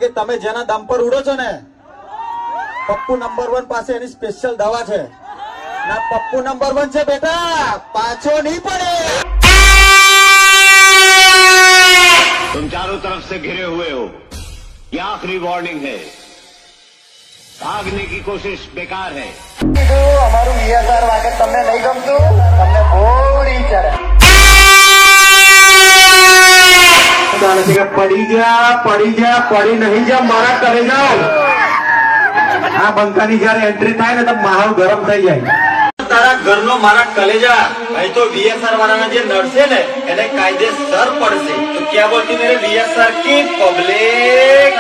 કે તમે જેના દમ પર ઉડો છો ને, પપ્પુ નંબર 1 પાસે એની સ્પેશિયલ દવા છે. ના પપ્પુ નંબર 1 છે બેટા, પાછો નહીં પડે. तुम चारों तरफ से घिरे हुए हो, ये आखिरी वार्निंग है. भागने की कोशिश बेकार है. અમારું વીએસઆર વાગે તમને નહીં ગમતું, તમને બોડી ચડે. પડી નહીં જા, મારા કરે જાઓ. આ બંકાની જયારે એન્ટ્રી થાય ને તો માહોલ ગરમ થઈ જાય. તારા ઘરનો મારા કલેજા, અહીં તો વીએસઆર વાળાના જે નડશે ને એને કાયદેસર પડશે. તો ક્યાં બોલતી મેરે વીએસઆર की पब्लिक